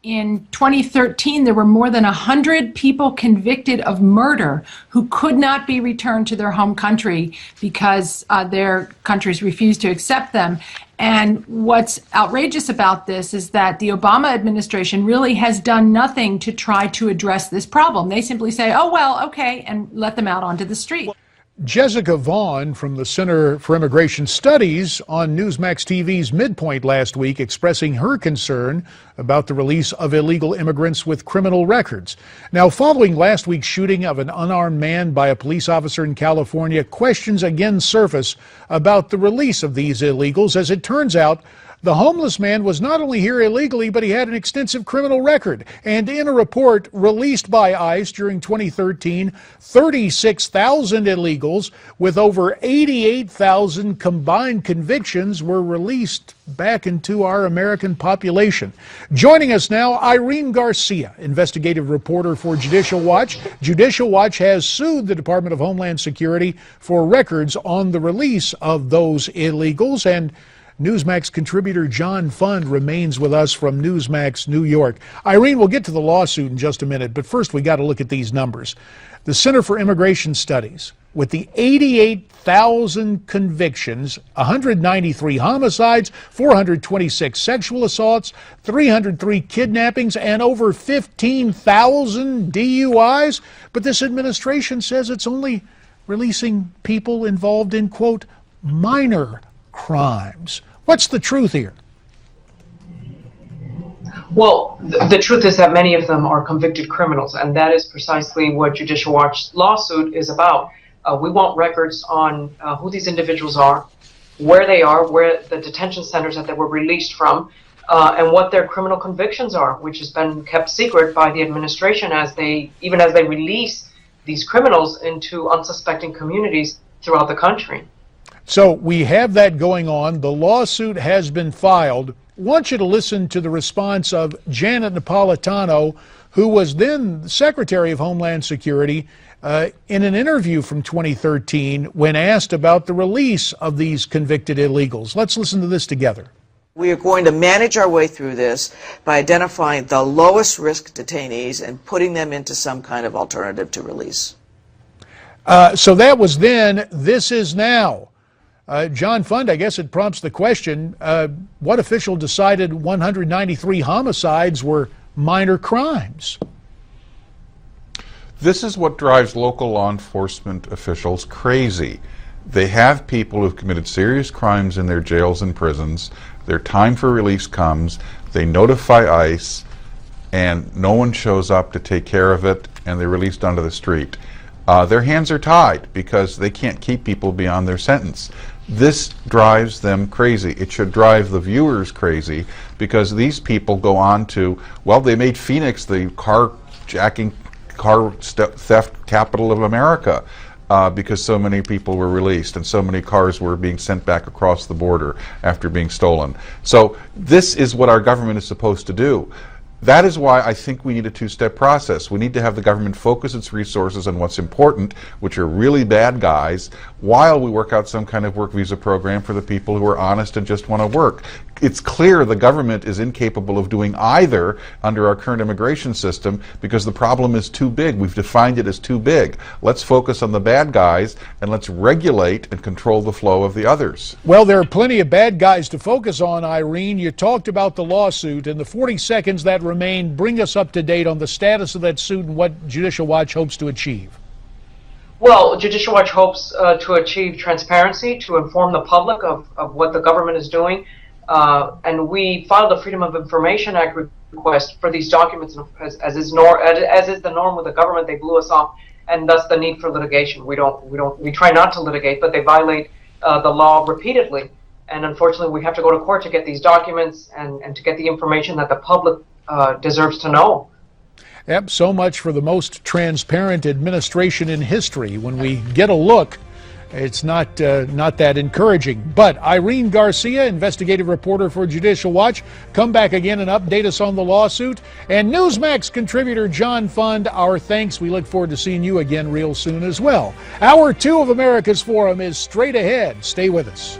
in 2013, there were more than 100 people convicted of murder who could not be returned to their home country because their countries refused to accept them. And what's outrageous about this is that the Obama administration really has done nothing to try to address this problem. They simply say, oh, well, okay, and let them out onto the street. Jessica Vaughn from the Center for Immigration Studies on Newsmax TV's Midpoint last week expressing her concern about the release of illegal immigrants with criminal records. Now, following last week's shooting of an unarmed man by a police officer in California, questions again surface about the release of these illegals. As it turns out, the homeless man was not only here illegally, but he had an extensive criminal record. And in a report released by ICE during 2013, 36,000 illegals with over 88,000 combined convictions were released back into our American population. Joining us now, Irene Garcia, investigative reporter for Judicial Watch. Judicial Watch has sued the Department of Homeland Security for records on the release of those illegals. And Newsmax contributor John Fund remains with us from Newsmax, New York. Irene, we'll get to the lawsuit in just a minute, but first we got to look at these numbers. The Center for Immigration Studies, with the 88,000 convictions, 193 homicides, 426 sexual assaults, 303 kidnappings, and over 15,000 DUIs. But this administration says it's only releasing people involved in, quote, minor crimes. What's the truth here? Well, the truth is that many of them are convicted criminals, and that is precisely what Judicial Watch lawsuit is about. We want records on who these individuals are, where they are, where the detention centers that they were released from, and what their criminal convictions are, which has been kept secret by the administration as they release these criminals into unsuspecting communities throughout the country. So we have that going on. The lawsuit has been filed. I want you to listen to the response of Janet Napolitano, who was then Secretary of Homeland Security, in an interview from 2013 when asked about the release of these convicted illegals. Let's listen to this together. We are going to manage our way through this by identifying the lowest risk detainees and putting them into some kind of alternative to release. So that was then. This is now. John Fund, I guess it prompts the question, what official decided 193 homicides were minor crimes? This is what drives local law enforcement officials crazy. They have people who've committed serious crimes in their jails and prisons. Their time for release comes. They notify ICE, and no one shows up to take care of it, and they're released onto the street. Their hands are tied because they can't keep people beyond their sentence. This drives them crazy. It should drive the viewers crazy because these people go on to, well, they made Phoenix the carjacking, car theft capital of America because so many people were released and so many cars were being sent back across the border after being stolen. So this is what our government is supposed to do. That is why I think we need a two-step process. We need to have the government focus its resources on what's important, which are really bad guys, while we work out some kind of work visa program for the people who are honest and just want to work. It's clear the government is incapable of doing either under our current immigration system because the problem is too big. We've defined it as too big. Let's focus on the bad guys and let's regulate and control the flow of the others. Well, there are plenty of bad guys to focus on, Irene. You talked about the lawsuit. In the 40 seconds that remain, bring us up to date on the status of that suit and what Judicial Watch hopes to achieve. Well, Judicial Watch hopes to achieve transparency, to inform the public of what the government is doing. And we filed a Freedom of Information Act request for these documents, as is the norm with the government. They blew us off, and thus the need for litigation. We try not to litigate, but they violate the law repeatedly. And unfortunately, we have to go to court to get these documents and to get the information that the public deserves to know. Yep, so much for the most transparent administration in history. When we get a look, it's not that encouraging. But Irene Garcia, investigative reporter for Judicial Watch, come back again and update us on the lawsuit. And Newsmax contributor John Fund, our thanks. We look forward to seeing you again real soon as well. Hour 2 of America's Forum is straight ahead. Stay with us.